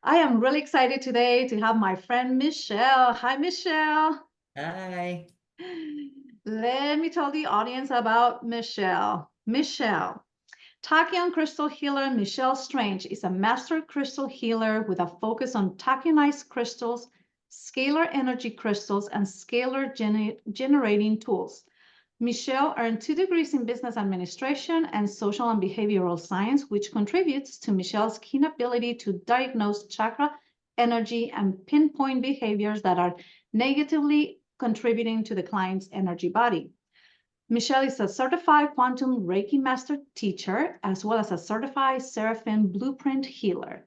I am really excited today to have my friend Michelle. Hi, Michelle. Hi. Let me tell the audience about Michelle. Michelle, Tachyon crystal healer Michelle Strange is a master crystal healer with a focus on tachyonized crystals, scalar energy crystals, and scalar generating tools. Michelle earned 2 degrees in business administration and social and behavioral science, which contributes to Michelle's keen ability to diagnose chakra energy and pinpoint behaviors that are negatively contributing to the client's energy body. Michelle is a certified quantum Reiki master teacher, as well as a certified Seraphim blueprint healer.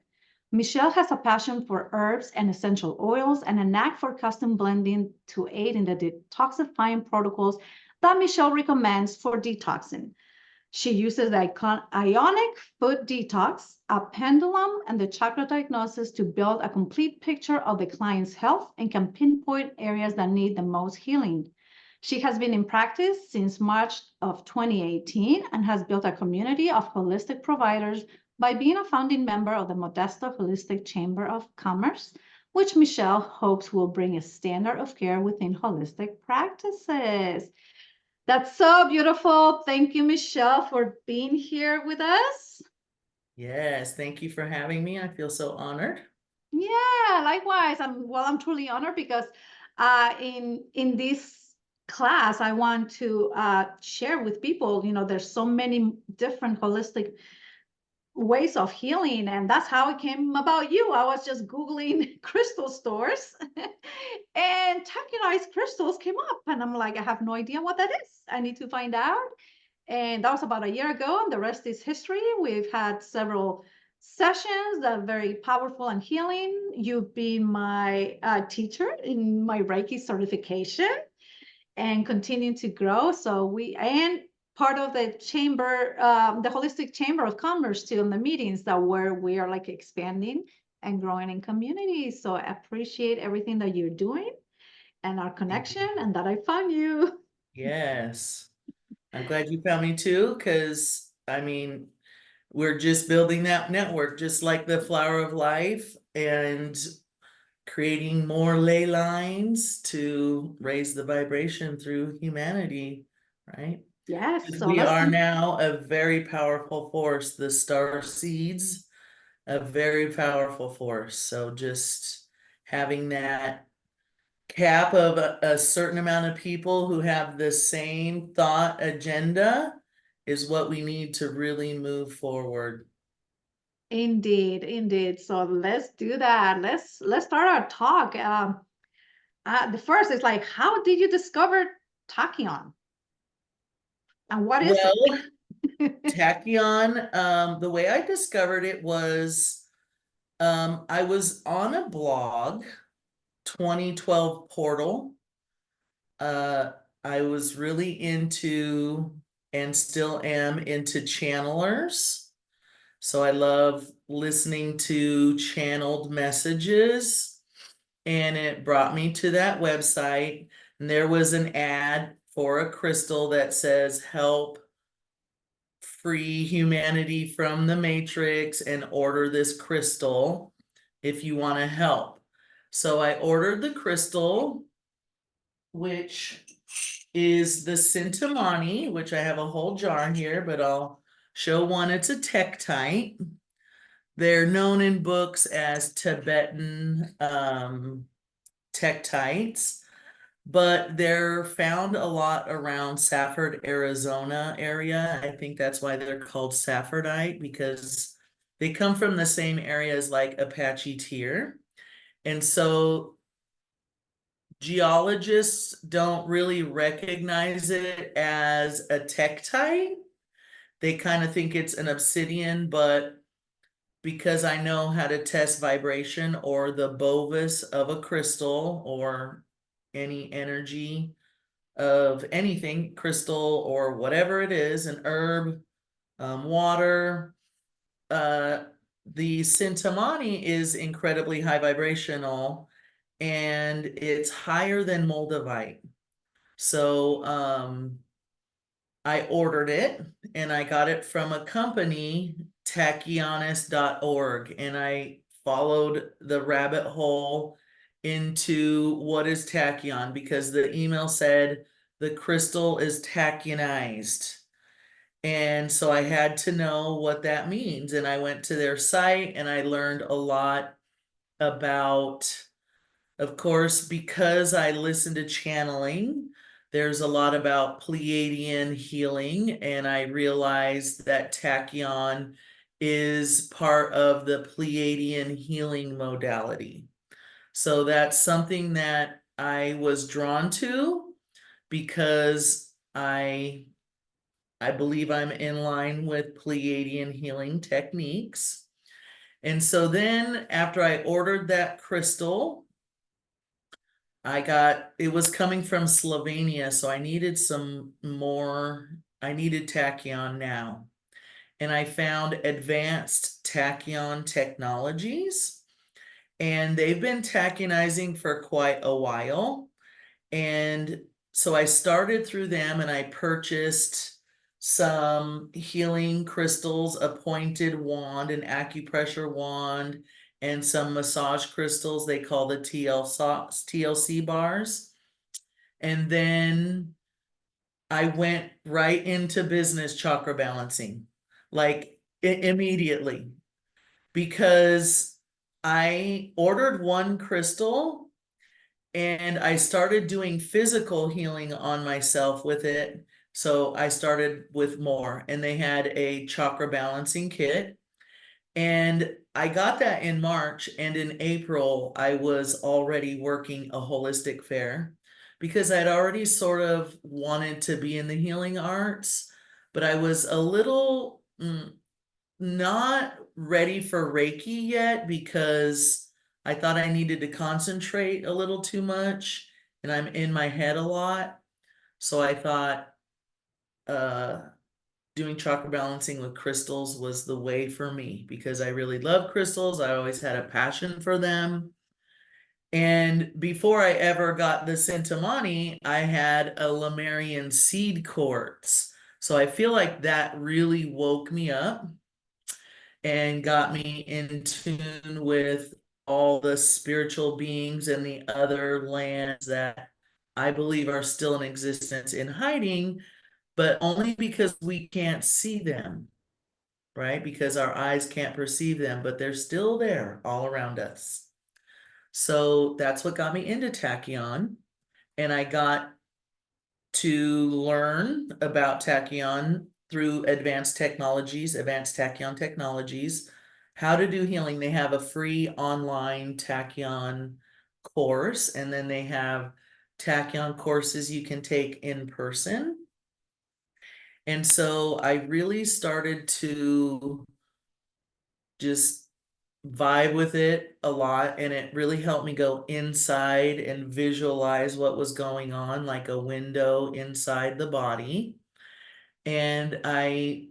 Michelle has a passion for herbs and essential oils and a knack for custom blending to aid in the detoxifying protocols that Michelle recommends for detoxing. She uses the ionic food detox, a pendulum, and the chakra diagnosis to build a complete picture of the client's health and can pinpoint areas that need the most healing. She has been in practice since March of 2018 and has built a community of holistic providers by being a founding member of the Modesto Holistic Chamber of Commerce, which Michelle hopes will bring a standard of care within holistic practices. That's so beautiful. Thank you, Michelle, for being here with us. Yes, thank you for having me. I feel so honored. Yeah, likewise. I'm truly honored because in this class I want to share with people, there's so many different holistic ways of healing, and that's how it came about you. I was just Googling crystal stores and tachinized crystals came up, and I'm like, I have no idea what that is. I need to find out. And that was about a year ago, and the rest is history. We've had several sessions that are very powerful and healing. You've been my teacher in my Reiki certification and continue to grow. And part of the chamber, the holistic chamber of commerce too, in the meetings that where we are like expanding and growing in community. So I appreciate everything that you're doing and our Thank connection you. and that I found you. Yes, I'm glad you found me too, because we're just building that network, just like the flower of life, and creating more ley lines to raise the vibration through humanity, right? Yes, Because so we let's are now a very powerful force. The star seeds, a very powerful force. So just having that cap of a certain amount of people who have the same thought agenda is what we need to really move forward. indeed, indeed. So let's do that. Let's start our talk. The first is like, how did you discover tachyon and what is it? Well, Tachyon, the way I discovered it was I was on a blog, 2012 portal. Uh, I was really into and still am into channelers. So I love listening to channeled messages, and it brought me to that website. And there was an ad for a crystal that says, "Help free humanity from the matrix and order this crystal if you want to help." So I ordered the crystal, which is the Sintamani, which I have a whole jar here, but I'll show one. It's a tektite. They're known in books as Tibetan tektites, but they're found a lot around Safford, Arizona area. I think that's why they're called Saffordite, because they come from the same area as like Apache tear. And so geologists don't really recognize it as a tektite. They kind of think it's an obsidian, but because I know how to test vibration or the bovis of a crystal or any energy of anything, crystal or whatever it is, an herb, water, uh, the Sintamani is incredibly high vibrational and it's higher than Moldavite. So I ordered it and I got it from a company, tachyonis.org, and I followed the rabbit hole into what is tachyon, because the email said the crystal is tachyonized. And so I had to know what that means. And I went to their site and I learned a lot about, of course, because I listened to channeling, there's a lot about Pleiadian healing, and I realized that tachyon is part of the Pleiadian healing modality. So that's something that I was drawn to because I believe I'm in line with Pleiadian healing techniques. And so then after I ordered that crystal, it was coming from Slovenia, so I needed some more, I needed tachyon now. And I found Advanced Tachyon Technologies, and they've been tachyonizing for quite a while. And so I started through them and I purchased some healing crystals, a pointed wand, an acupressure wand, and some massage crystals they call the TLC bars. And then I went right into business chakra balancing, like immediately, because I ordered one crystal and I started doing physical healing on myself with it. So I started with more, and they had a chakra balancing kit. And I got that in March, and in April, I was already working a holistic fair because I'd already sort of wanted to be in the healing arts, but I was a little not ready for Reiki yet because I thought I needed to concentrate a little too much and I'm in my head a lot. So I thought uh, doing chakra balancing with crystals was the way for me because I really love crystals. I always had a passion for them. And before I ever got the Centimani, I had a Lemurian seed quartz. So I feel like that really woke me up and got me in tune with all the spiritual beings and the other lands that I believe are still in existence in hiding, but only because we can't see them, right? Because our eyes can't perceive them, but they're still there all around us. So that's what got me into tachyon. And I got to learn about tachyon through Advanced Tachyon Technologies, how to do healing. They have a free online tachyon course, and then they have tachyon courses you can take in person. And so I really started to just vibe with it a lot, and it really helped me go inside and visualize what was going on, like a window inside the body. And I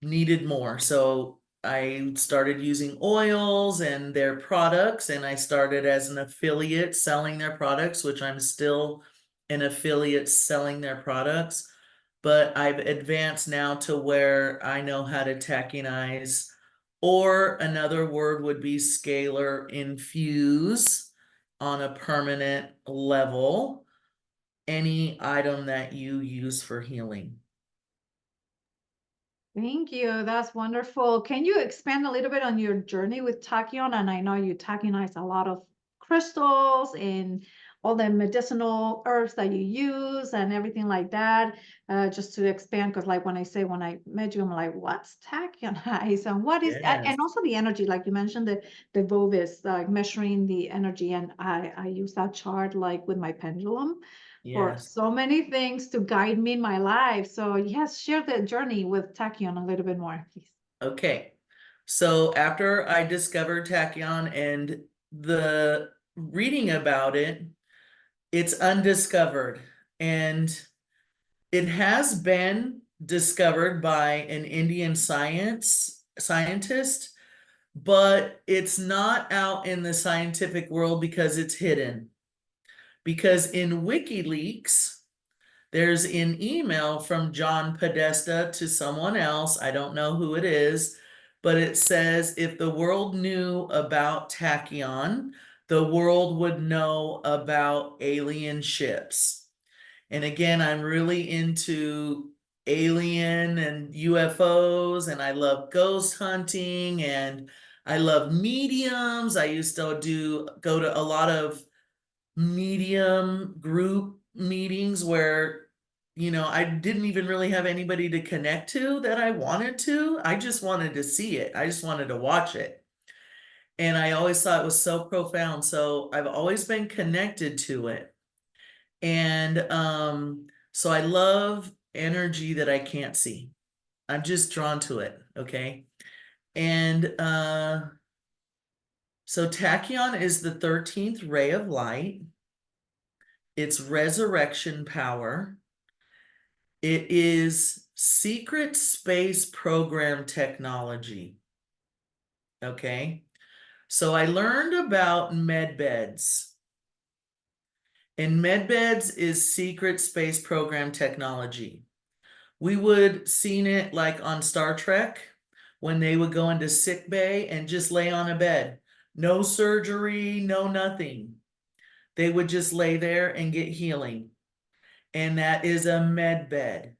needed more, so I started using oils and their products, and I started as an affiliate selling their products, which I'm still an affiliate selling their products, but I've advanced now to where I know how to tachyonize, or another word would be scalar infuse on a permanent level, any item that you use for healing. Thank you. That's wonderful. Can you expand a little bit on your journey with tachyon? And I know you tachyonize a lot of crystals and all the medicinal herbs that you use and everything like that. Just to expand, because like when I met you, I'm like, what's tachyonize and what is Yes, and also the energy, like you mentioned the Vovis, like measuring the energy, and I use that chart like with my pendulum for yes. so many things to guide me in my life. So yes, share the journey with tachyon a little bit more, please. Okay. So after I discovered tachyon and the reading about it, it's undiscovered. And it has been discovered by an Indian scientist, but it's not out in the scientific world because it's hidden. Because in WikiLeaks, there's an email from John Podesta to someone else, I don't know who it is, but it says if the world knew about tachyon, the world would know about alien ships. And again, I'm really into alien and UFOs, and I love ghost hunting, and I love mediums. I used to go to a lot of medium group meetings where, I didn't even really have anybody to connect to that I wanted to. I just wanted to see it. I just wanted to watch it. And I always thought it was so profound. So I've always been connected to it. And so I love energy that I can't see. I'm just drawn to it. Okay. And so tachyon is the 13th ray of light. It's resurrection power. It is secret space program technology. Okay. So I learned about med beds. And med beds is secret space program technology. We would seen it like on Star Trek when they would go into sick bay and just lay on a bed. No surgery, no nothing. They would just lay there and get healing. And that is a med bed.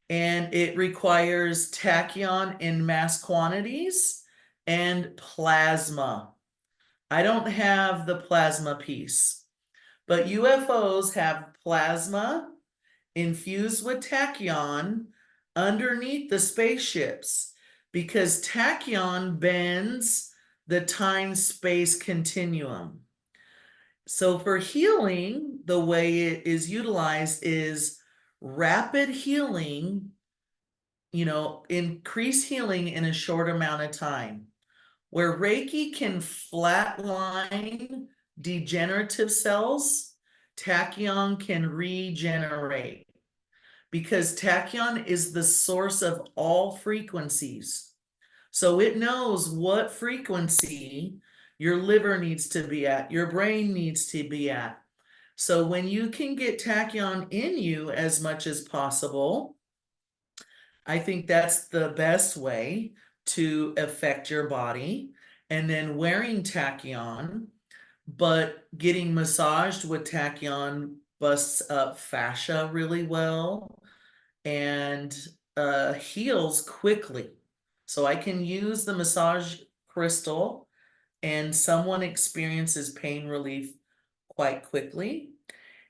And it requires tachyon in mass quantities and plasma. I don't have the plasma piece, but UFOs have plasma infused with tachyon underneath the spaceships because tachyon bends the time-space continuum. So for healing, the way it is utilized is rapid healing, increase healing in a short amount of time. Where Reiki can flatline degenerative cells, tachyon can regenerate because tachyon is the source of all frequencies. So it knows what frequency your liver needs to be at, your brain needs to be at. So when you can get tachyon in you as much as possible, I think that's the best way to affect your body. And then wearing tachyon, but getting massaged with tachyon busts up fascia really well and heals quickly. So I can use the massage crystal and someone experiences pain relief quite quickly.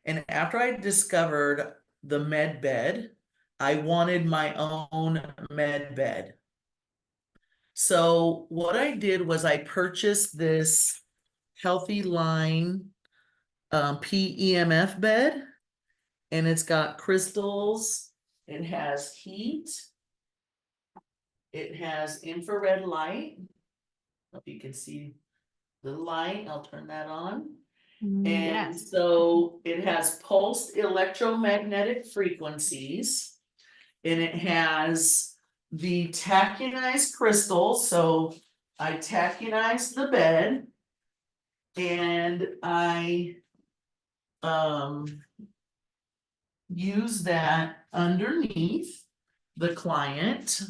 And after I discovered the med bed, I wanted my own med bed. So what I did was I purchased this Healthy Line PEMF bed, and it's got crystals. It has heat. It has infrared light. If you can see the light, I'll turn that on. And Yes. so it has pulsed electromagnetic frequencies, and it has the tachyonized crystals. So I tachyonize the bed, and I use that underneath the client.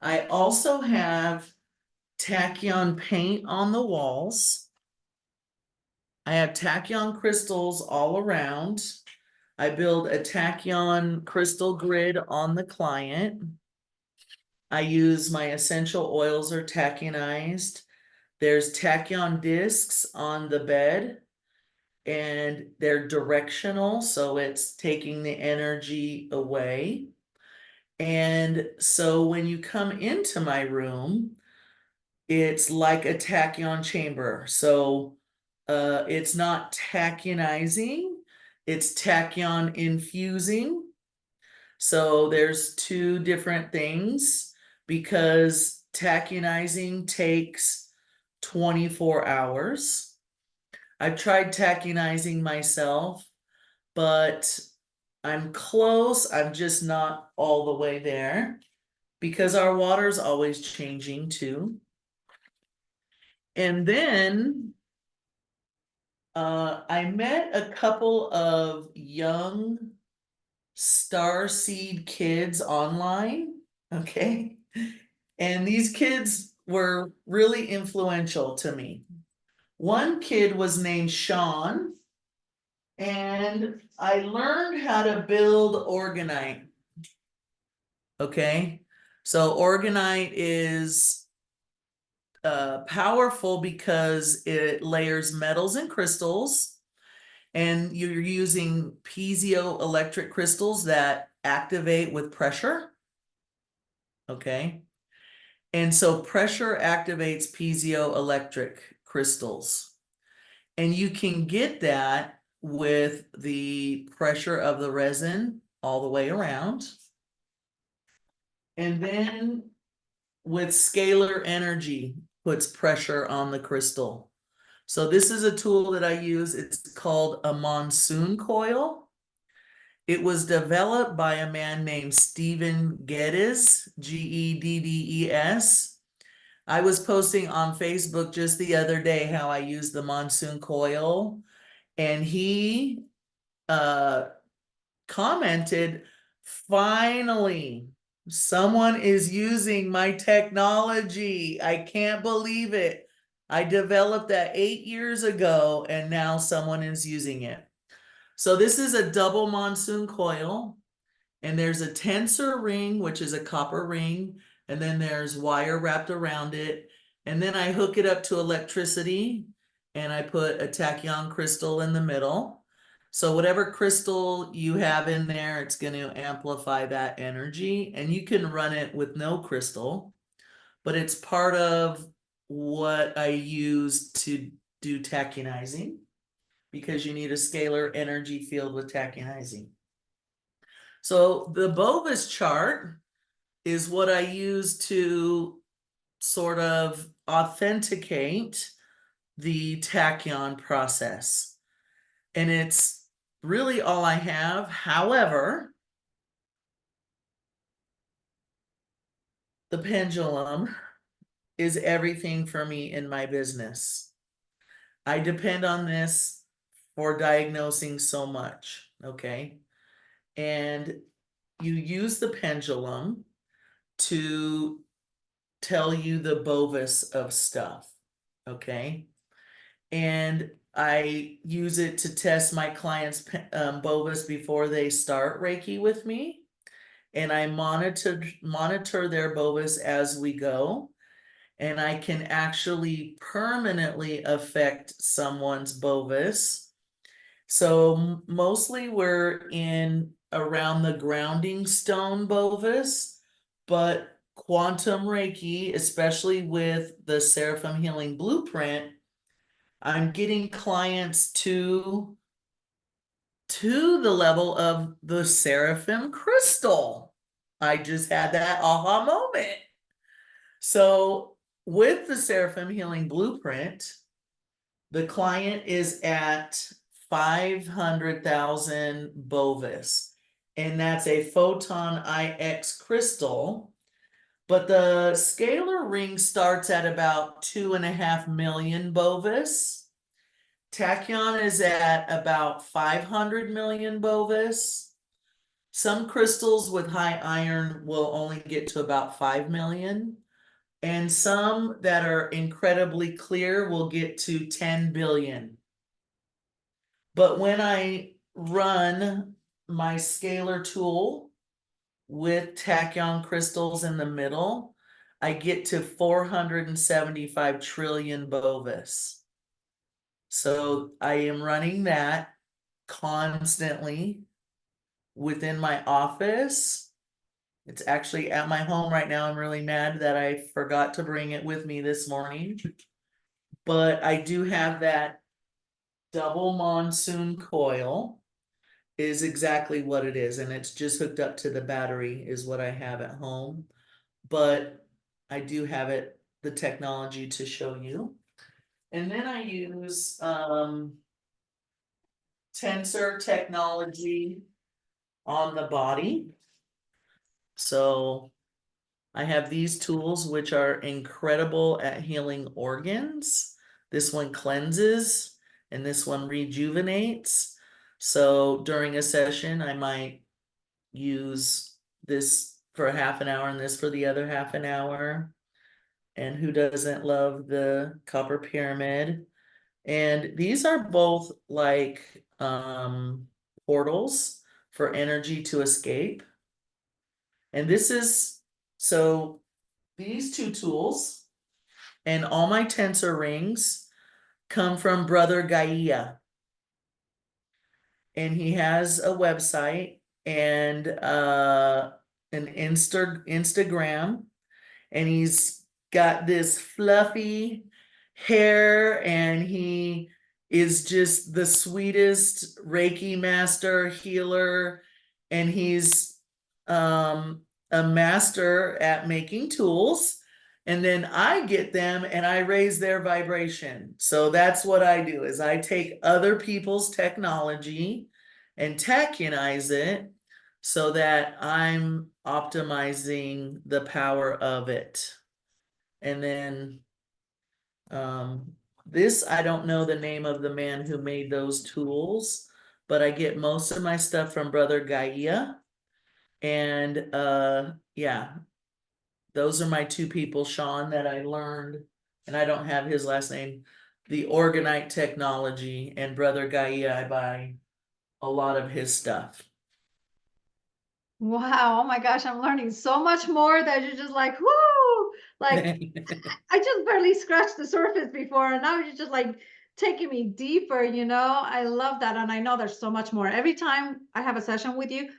I also have tachyon paint on the walls. I have tachyon crystals all around. I build a tachyon crystal grid on the client. I use my essential oils are tachyonized. There's tachyon discs on the bed, and they're directional, so it's taking the energy away. And so when you come into my room, it's like a tachyon chamber. So it's not tachyonizing, it's tachyon infusing. So there's two different things because tachyonizing takes 24 hours. I've tried tachyonizing myself, but I'm close. I'm just not all the way there because our water's always changing too. And then I met a couple of young starseed kids online. Okay. And these kids were really influential to me. One kid was named Sean, and I learned how to build organite. Okay, so organite is powerful because it layers metals and crystals, and you're using piezoelectric crystals that activate with pressure. Okay, and so pressure activates piezoelectric crystals. And you can get that with the pressure of the resin all the way around. And then with scalar energy, puts pressure on the crystal. So this is a tool that I use. It's called a monsoon coil. It was developed by a man named Stephen Geddes, Geddes. I was posting on Facebook just the other day how I use the monsoon coil, and he commented, finally, someone is using my technology. I can't believe it. I developed that 8 years ago, and now someone is using it. So this is a double monsoon coil, and there's a tensor ring, which is a copper ring, and then there's wire wrapped around it. And then I hook it up to electricity, and I put a tachyon crystal in the middle. So whatever crystal you have in there, it's going to amplify that energy, and you can run it with no crystal, but it's part of what I use to do tachionizing, because you need a scalar energy field with tachionizing. So the Bovis chart is what I use to sort of authenticate the tachyon process. And it's really all I have. However, the pendulum is everything for me in my business. I depend on this for diagnosing so much, okay? And you use the pendulum to tell you the Bovis of stuff, okay? And I use it to test my clients' Bovis before they start Reiki with me. And I monitor their Bovis as we go. And I can actually permanently affect someone's Bovis. So mostly we're in around the grounding stone Bovis, but quantum Reiki, especially with the Seraphim Healing Blueprint, I'm getting clients to the level of the Seraphim crystal. I just had that aha moment. So with the Seraphim Healing Blueprint, the client is at 500,000 Bovis, and that's a photon IX crystal. But the scalar ring starts at about 2.5 million Bovis. Tachyon is at about 500 million Bovis. Some crystals with high iron will only get to about 5 million. And some that are incredibly clear will get to 10 billion. But when I run my scalar tool with tachyon crystals in the middle, I get to 475 trillion Bovis. So I am running that constantly within my office. It's actually at my home right now. I'm really mad that I forgot to bring it with me this morning. But I do have that double monsoon coil, is exactly what it is, and it's just hooked up to the battery is what I have at home. But I do have it, the technology to show you. And then I use tensor technology on the body. So I have these tools which are incredible at healing organs. This one cleanses and this one rejuvenates. So during a session, I might use this for a half an hour and this for the other half an hour. And who doesn't love the copper pyramid? And these are both like portals for energy to escape. And this is, so these two tools and all my tensor rings come from Brother Gaia. And he has a website and an Instagram, and he's got this fluffy hair, and he is just the sweetest Reiki master healer, and he's a master at making tools. And then I get them and I raise their vibration. So that's what I do, is I take other people's technology and tachionize it so that I'm optimizing the power of it. And then this, I don't know the name of the man who made those tools, but I get most of my stuff from Brother Gaia. And yeah, those are my two people, Sean, that I learned, and I don't have his last name, the Organite Technology, and Brother Gaia, I buy a lot of his stuff. Wow, oh my gosh, I'm learning so much more that you're just like, whoo! Like, I just barely scratched the surface before, and now you're just like taking me deeper, you know? I love that. And I know there's so much more. Every time I have a session with you,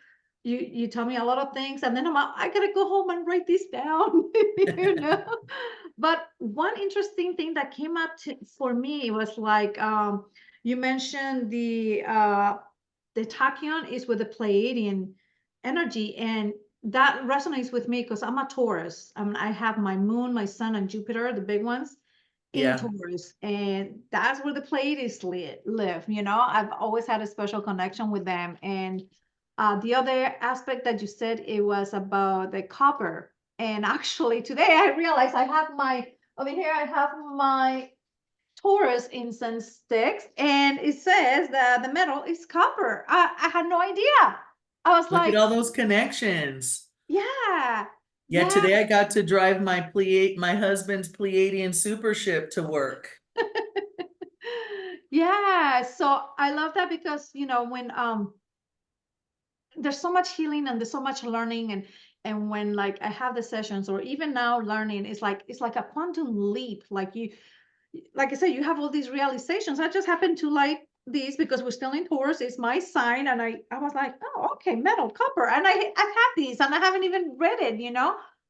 you tell me a lot of things, and then I gotta go home and write this down, you know? But one interesting thing that came up for me was like, you mentioned the tachyon is with the Pleiadian energy, and that resonates with me because I'm a Taurus. I have my moon, my sun, and Jupiter, the big ones, in Yeah, Taurus, and that's where the Pleiades live. You know, I've always had a special connection with them. And the other aspect that you said, it was about the copper. And actually, today I realized I have my over here. I have my Taurus incense sticks, and it says that the metal is copper. I had no idea. I was look at like, all those connections. yeah, Yeah, yeah. today I got to drive my husband's Pleiadian super ship to work. Yeah, so I love that because when there's so much healing and there's so much learning, and when like I have the sessions, or even now learning, it's like a quantum leap. Like I said, you have all these realizations. I just happen to like these because we're still in Taurus. It's my sign, and I was like, oh, okay, metal, copper, and I've had these, and I haven't even read it.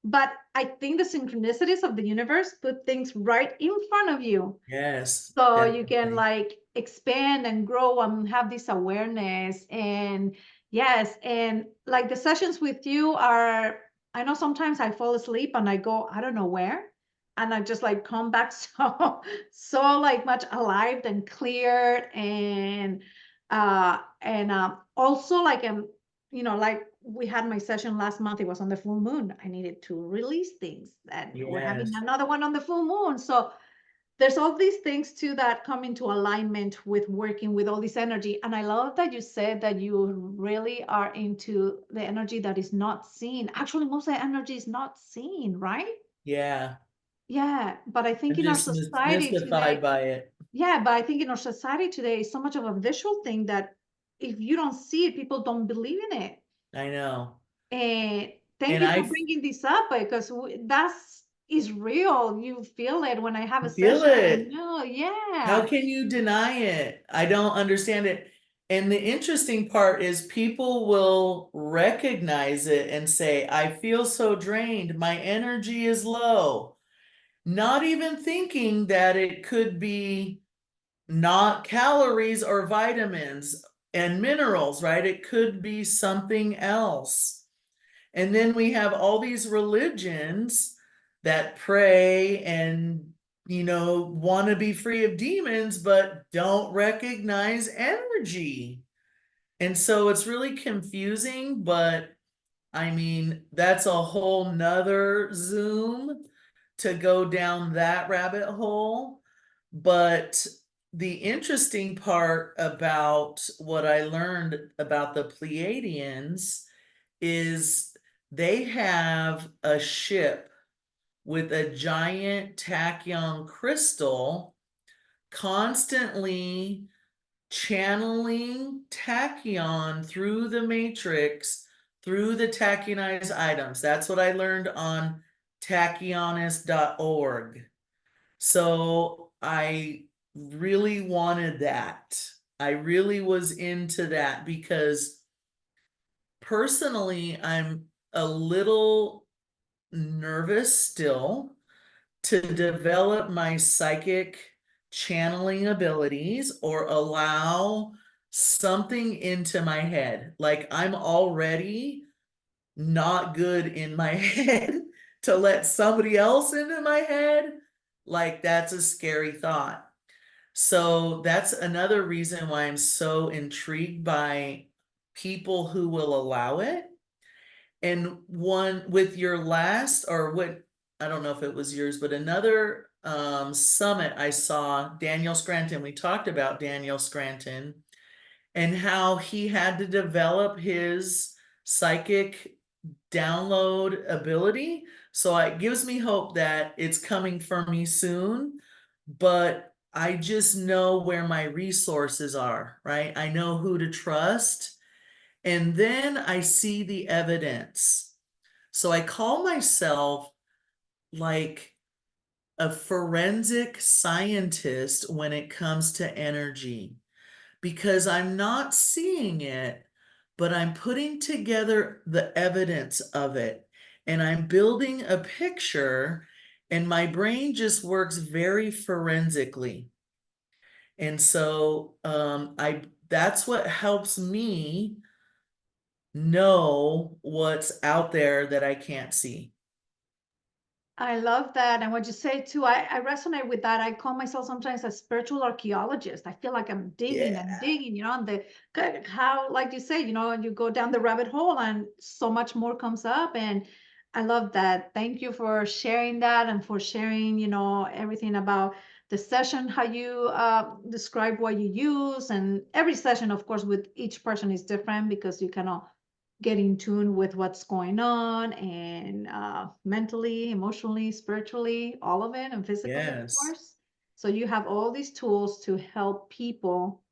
But I think the synchronicities of the universe put things right in front of you, Yes, so you can definitely. like expand and grow and have this awareness. And yes, and like the sessions with you are, I know sometimes I fall asleep and I go I don't know where, and I just like come back so like much alive and cleared. And also like like we had my session last month. It was on the full moon. I needed to release things, and we're having Yes, another one on the full moon. So there's all these things too that come into alignment with working with all this energy. And I love that you said that you really are into the energy that is not seen. Actually, most of the energy is not seen, right? yeah. Yeah, but I think I'm in our just society mystified today, by it. yeah, but I think in our society today is so much of a visual thing that if you don't see it, people don't believe in it. I know. And thank And you for bringing this up, because that's is real. You feel it when I have a feel session. I it. know, How yeah. can you deny it? I don't understand it. And the interesting part is people will recognize it and say, I feel so drained. My energy is low. Not even thinking that it could be not calories or vitamins and minerals, right? It could be something else. And then we have all these religions that pray and, want to be free of demons, but don't recognize energy. And so it's really confusing, but I mean, that's a whole nother Zoom to go down that rabbit hole. But the interesting part about what I learned about the Pleiadians is they have a ship with a giant tachyon crystal, constantly channeling tachyon through the matrix, through the tachyonized items. That's what I learned on tachionist.org. So I really wanted that. I really was into that because personally, I'm a little nervous still to develop my psychic channeling abilities or allow something into my head. Like I'm already not good in my head to let somebody else into my head. Like that's a scary thought. So that's another reason why I'm so intrigued by people who will allow it. And one with your last, or what, I don't know if it was yours, but another summit I saw, Daniel Scranton. We talked about Daniel Scranton and how he had to develop his psychic download ability. So it gives me hope that it's coming for me soon, but I just know where my resources are, right? I know who to trust. And then I see the evidence. So I call myself like a forensic scientist when it comes to energy because I'm not seeing it, but I'm putting together the evidence of it and I'm building a picture, and my brain just works very forensically. And so I that's what helps me know what's out there that I can't see. I love that. And what you say too, I resonate with that. I call myself sometimes a spiritual archaeologist. I feel like I'm digging and Yeah. digging, and how, like you say, and you go down the rabbit hole and so much more comes up. And I love that. Thank you for sharing that and for sharing, everything about the session, how you describe what you use. And every session, of course, with each person is different because you cannot get in tune with what's going on and mentally, emotionally, spiritually, all of it, and physically, of Yes. course. So you have all these tools to help people,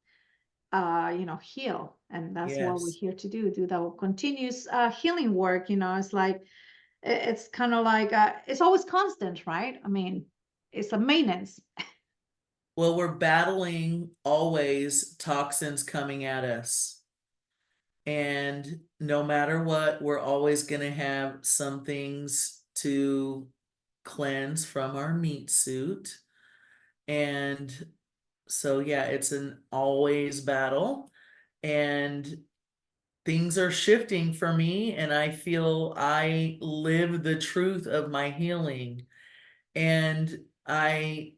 heal. And that's what we're Yes. here to do that continuous healing work. It's like, it's kind of like, it's always constant, right? I mean, it's a maintenance. Well, we're battling always toxins coming at us. And no matter what, we're always going to have some things to cleanse from our meat suit. And so, yeah, it's an always battle. And things are shifting for me. And I feel I live the truth of my healing. And I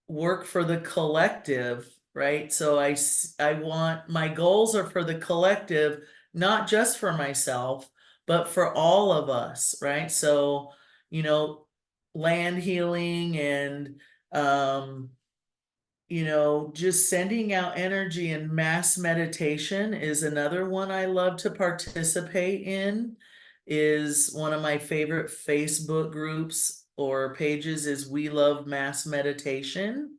work for the collective, right? So I want, my goals are for the collective, not just for myself, but for all of us, right? So, you know, land healing and um just sending out energy and mass meditation is another one I love to participate in. Is one of my favorite Facebook groups or pages is We Love Mass Meditation.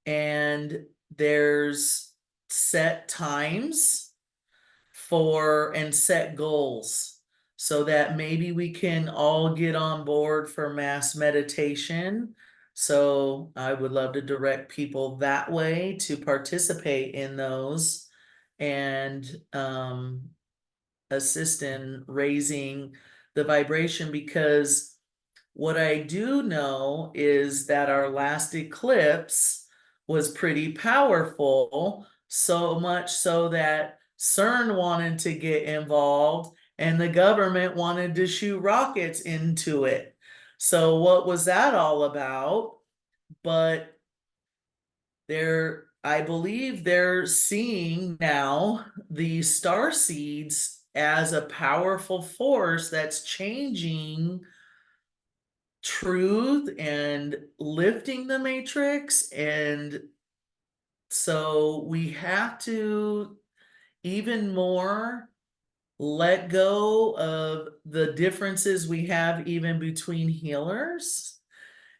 And there's set times for and set goals so that maybe we can all get on board for mass meditation. So I would love to direct people that way to participate in those and assist in raising the vibration, because what I do know is that our last eclipse was pretty powerful, so much so that CERN wanted to get involved and the government wanted to shoot rockets into it. So what was that all about? But I believe they're seeing now the star seeds as a powerful force that's changing truth and lifting the matrix. And so we have to even more let go of the differences we have even between healers.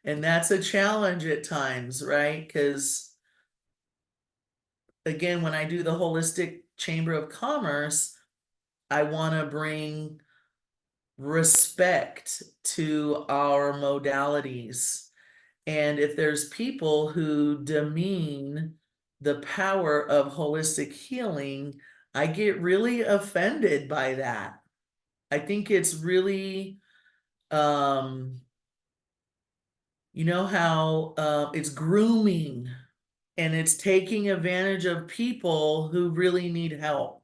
And that's a challenge at times, right? Because again, when I do the holistic chamber of commerce, I want to bring respect to our modalities. And if there's people who demean the power of holistic healing, I get really offended by that. I think it's really, you know how it's grooming and it's taking advantage of people who really need help.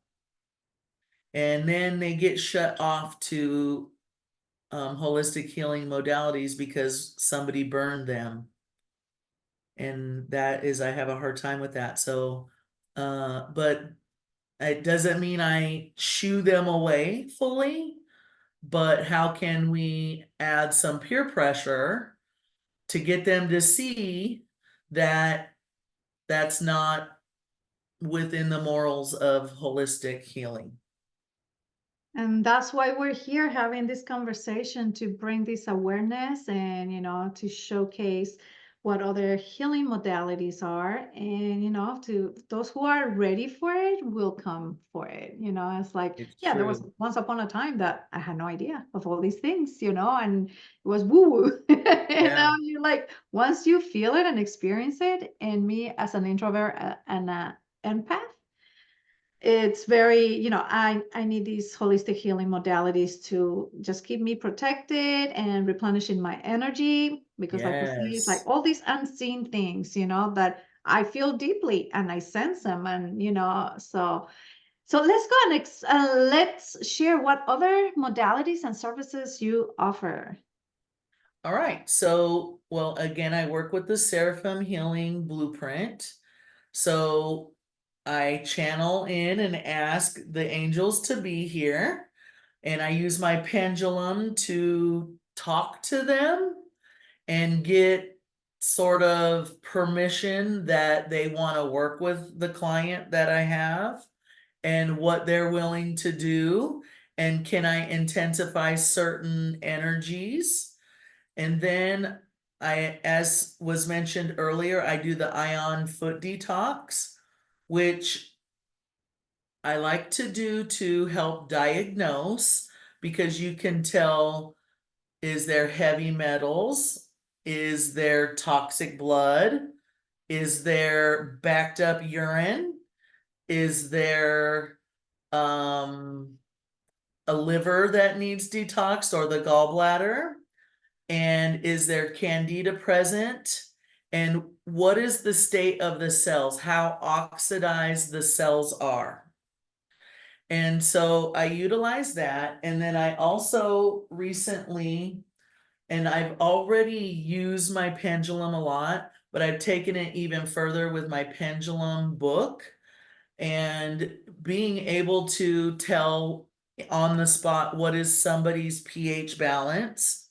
And then they get shut off to holistic healing modalities because somebody burned them. And that is, I have a hard time with that. So, but it doesn't mean I shoo them away fully, but how can we add some peer pressure to get them to see that that's not within the morals of holistic healing? And that's why we're here having this conversation, to bring this awareness and, to showcase what other healing modalities are. And, to those who are ready for it will come for it. It's like, It's yeah, there was true. once upon a time that I had no idea of all these things, and it was woo woo. And Yeah. now you're like, once you feel it and experience it, and me as an introvert and an empath, it's very, I need these holistic healing modalities to just keep me protected and replenishing my energy, because like we say, it's like Yes. all these unseen things, that I feel deeply and I sense them. And so let's go and let's share what other modalities and services you offer. All right. So, well, again, I work with the Seraphim Healing Blueprint. So I channel in and ask the angels to be here. And I use my pendulum to talk to them and get sort of permission that they want to work with the client that I have and what they're willing to do. And can I intensify certain energies? And then as was mentioned earlier, I do the ion foot detox, which I like to do to help diagnose, because you can tell, is there heavy metals? Is there toxic blood? Is there backed up urine? Is there um, a liver that needs detoxed, or the gallbladder? And is there candida present? And what is the state of the cells? How oxidized the cells are? And so I utilize that. And then I also recently, and I've already used my pendulum a lot, but I've taken it even further with my pendulum book, and being able to tell on the spot what is somebody's pH balance.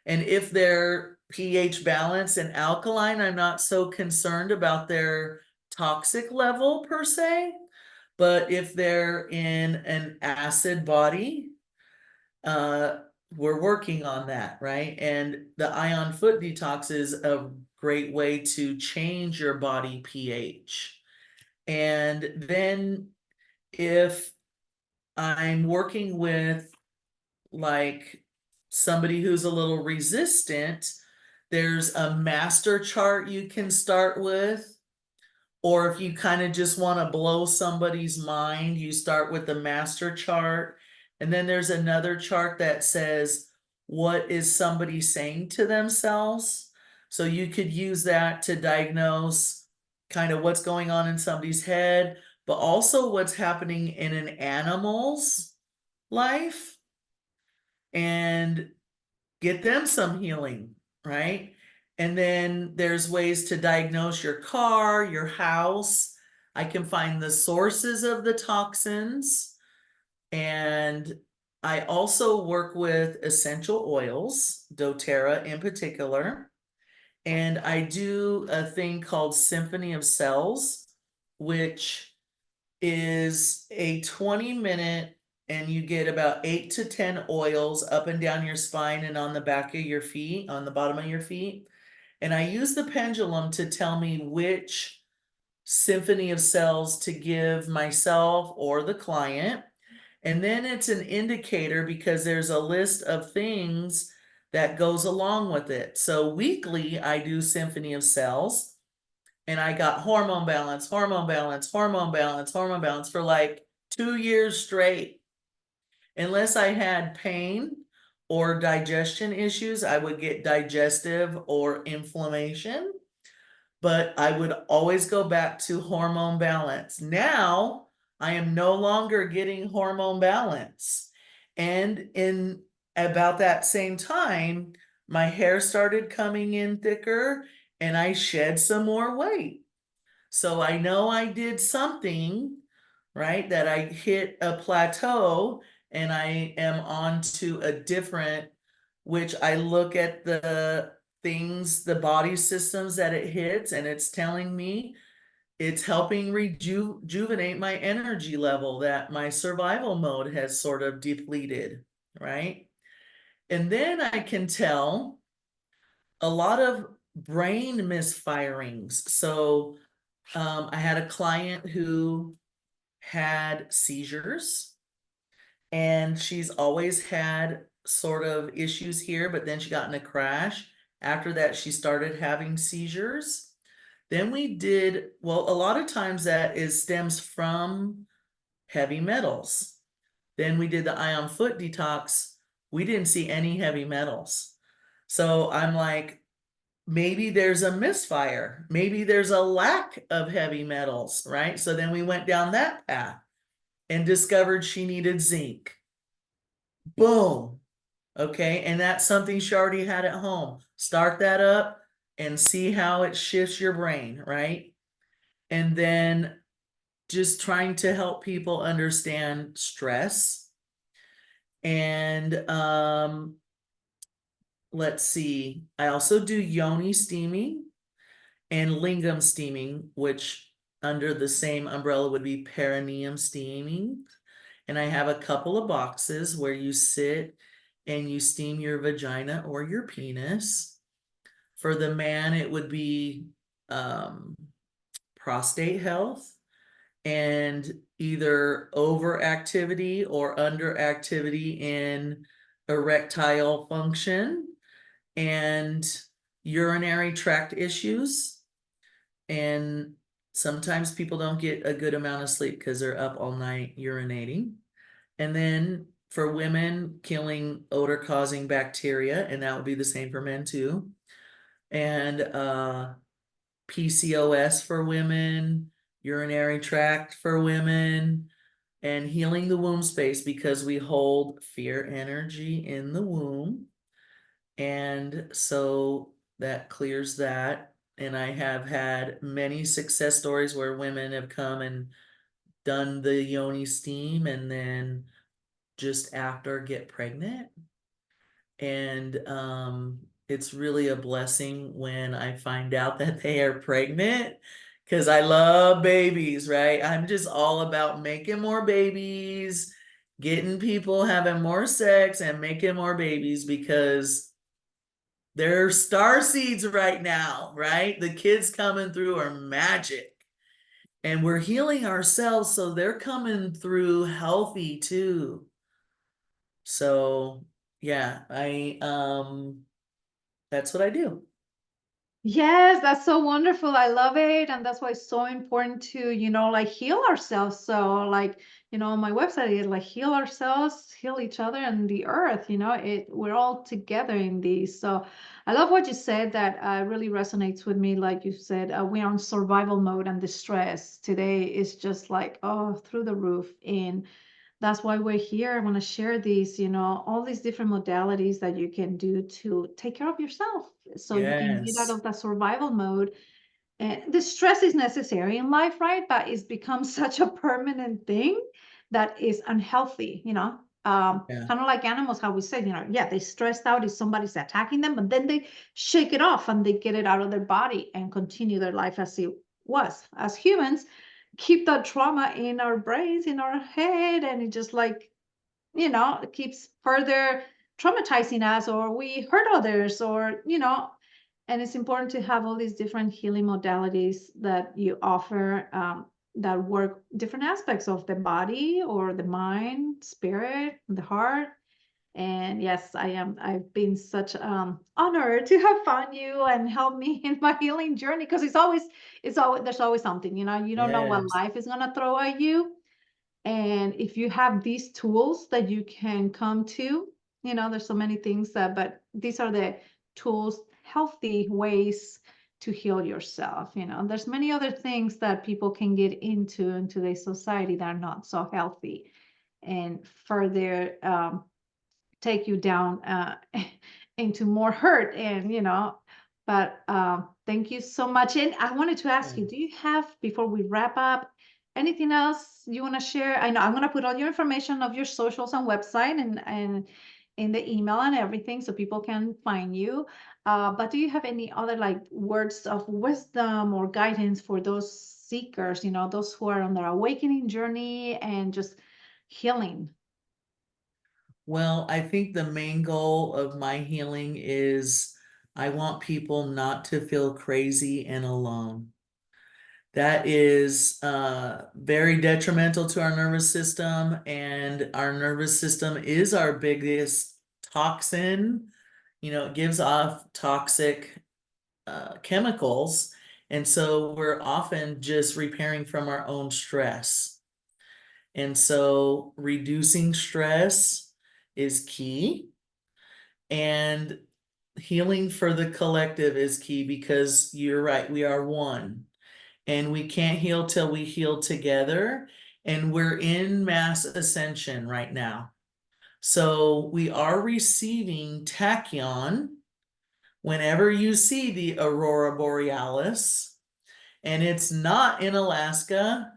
And if their pH balance and alkaline, I'm not so concerned about their toxic level per se. But if they're in an acid body, uh, we're working on that, right? And the ion foot detox is a great way to change your body pH. And then if I'm working with like somebody who's a little resistant, there's a master chart you can start with. Or if you kind of just want to blow somebody's mind, you start with the master chart. And then there's another chart that says, what is somebody saying to themselves? So you could use that to diagnose kind of what's going on in somebody's head, but also what's happening in an animal's life, and get them some healing, right? And then there's ways to diagnose your car, your house. I can find the sources of the toxins. And I also work with essential oils, doTERRA in particular. And I do a thing called Symphony of Cells, which is a 20-minute and you get about 8 to 10 oils up and down your spine and on the back of your feet, on the bottom of your feet. And I use the pendulum to tell me which symphony of cells to give myself or the client. And then it's an indicator because there's a list of things that goes along with it. So weekly, I do symphony of cells, and I got hormone balance, hormone balance, hormone balance, hormone balance for like 2 years straight. Unless I had pain or digestion issues, I would get digestive or inflammation, but I would always go back to hormone balance. Now I am no longer getting hormone balance. And in about that same time, my hair started coming in thicker and I shed some more weight. So I know I did something, right? That I hit a plateau and I am on to a different, which I look at the things, the body systems that it hits, and it's telling me it's helping rejuvenate my energy level that my survival mode has sort of depleted, right? And then I can tell a lot of brain misfirings. So I had a client who had seizures, and she's always had sort of issues here, but then she got in a crash. After that, she started having seizures. Then we did, well, a lot of times that is stems from heavy metals. Then we did the ion foot detox. We didn't see any heavy metals. So I'm like, maybe there's a misfire. Maybe there's a lack of heavy metals, right? So then we went down that path and discovered she needed zinc. Boom. Okay. And that's something she already had at home. Start that up and see how it shifts your brain, right? And then just trying to help people understand stress. And let's see, I also do yoni steaming and lingam steaming, which under the same umbrella would be perineum steaming. And I have a couple of boxes where you sit and you steam your vagina or your penis. For the man, it would be prostate health and either overactivity or underactivity in erectile function and urinary tract issues. And sometimes people don't get a good amount of sleep because they're up all night urinating. And then for women, killing odor causing bacteria, and that would be the same for men too. And PCOS for women, urinary tract for women, and healing the womb space because we hold fear energy in the womb. And so that clears that. And I have had many success stories where women have come and done the yoni steam and then just after get pregnant. And it's really a blessing when I find out that they are pregnant because I love babies, right? I'm just all about making more babies, getting people having more sex and making more babies because they're star seeds right now, right? The kids coming through are magic. And we're healing ourselves, so they're coming through healthy too. So yeah, I that's what I do. Yes, that's so wonderful. I love it. And that's why it's so important to, like heal ourselves. So like, my website is like heal ourselves, heal each other and the earth, we're all together in these. So I love what you said that really resonates with me. Like you said, we're on survival mode and the stress today is just like, oh, through the roof. And that's why we're here. I want to share these, all these different modalities that you can do to take care of yourself so you can get out Yes. of that survival mode. And the stress is necessary in life, right? But it's become such a permanent thing that is unhealthy, Yeah. kind of like animals, how we say, yeah, they stressed out if somebody's attacking them, but then they shake it off and they get it out of their body and continue their life as it was. As humans, keep that trauma in our brains, in our head, and it just like it keeps further traumatizing us, or we hurt others, or and it's important to have all these different healing modalities that you offer, that work different aspects of the body or the mind, spirit, the heart. And yes, I've been such honored to have found you and help me in my healing journey, because it's always there's always something, you don't know what Yes. life is gonna throw at you. And if you have these tools that you can come to, there's so many things but these are the tools, healthy ways to heal yourself. There's many other things that people can get into in today's society that are not so healthy, and further take you down into more hurt. And but thank you so much. And I wanted to ask you, Yeah. do you have, before we wrap up, anything else you want to share? I know I'm going to put all your information of your socials and website, and in the email and everything, so people can find you. But do you have any other like words of wisdom or guidance for those seekers, those who are on their awakening journey and just healing? Well, I think the main goal of my healing is I want people not to feel crazy and alone. That is very detrimental to our nervous system, and our nervous system is our biggest toxin. It gives off toxic chemicals, and so we're often just repairing from our own stress. And so reducing stress is key, and healing for the collective is key, because you're right, we are one. And we can't heal till we heal together. And we're in mass ascension right now. So we are receiving tachyon whenever you see the aurora borealis, and it's not in Alaska.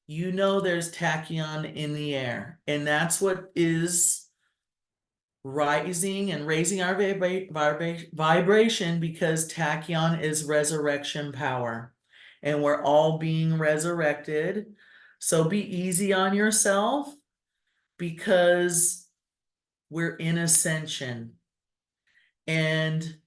There's tachyon in the air, and that's what is rising and raising our vibration, because tachyon is resurrection power, and we're all being resurrected. So be easy on yourself, because we're in ascension. And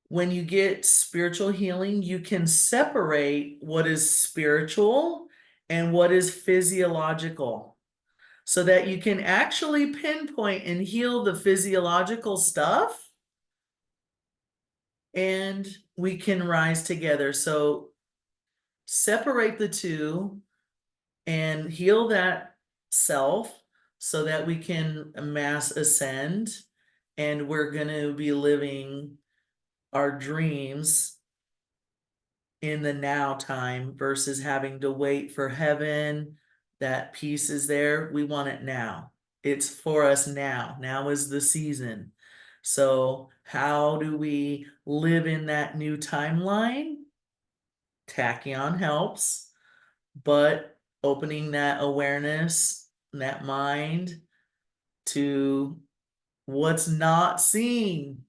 when you get spiritual healing, you can separate what is spiritual and what is physiological, so that you can actually pinpoint and heal the physiological stuff, and we can rise together. So separate the two and heal that self, so that we can mass ascend, and we're going to be living our dreams in the now time versus having to wait for heaven. That peace is there. We want it now. It's for us now. Now is the season. So, how do we live in that new timeline? Tachyon helps, but opening that awareness, that mind, to what's not seen.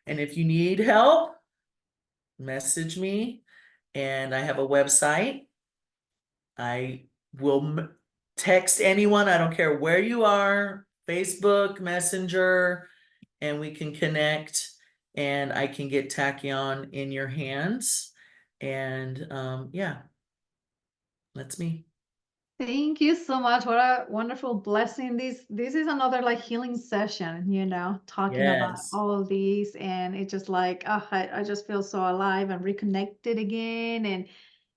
And if you need help, message me. And I have a website. I will text anyone, I don't care where you are, Facebook, Messenger, and we can connect, and I can get tachyon in your hands. And yeah, that's me. Thank you so much. What a wonderful blessing. This is another like healing session, talking about Yes, all of these. And it's just like, I just feel so alive and reconnected again. And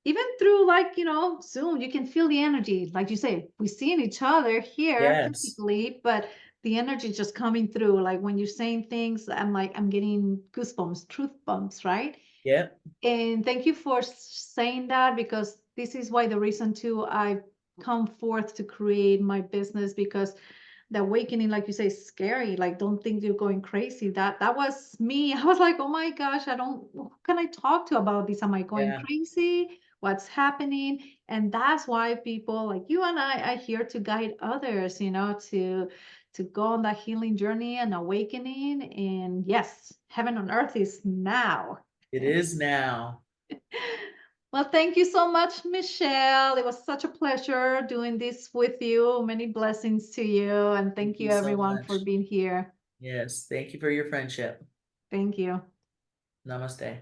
even through like, Zoom, you can feel the energy. Like you say, we seeing each other here yes, physically, but the energy just coming through. Like when you're saying things, I'm getting goosebumps, truth bumps, right? yep, And thank you for saying that, because this is why the reason too I come forth to create my business, because the awakening, like you say, is scary. Like, don't think you're going crazy. That was me. I was like, oh my gosh, I don't, who can I talk to about this? Am I going yeah, crazy? What's happening? And that's why people like you and I are here to guide others, to go on that healing journey and awakening. And yes, heaven on earth is now. it is now. Well, thank you so much, Michelle. It was such a pleasure doing this with you. Many blessings to you. And thank you, you so everyone, for much. being here. Yes, thank you for your friendship. Thank you. Namaste.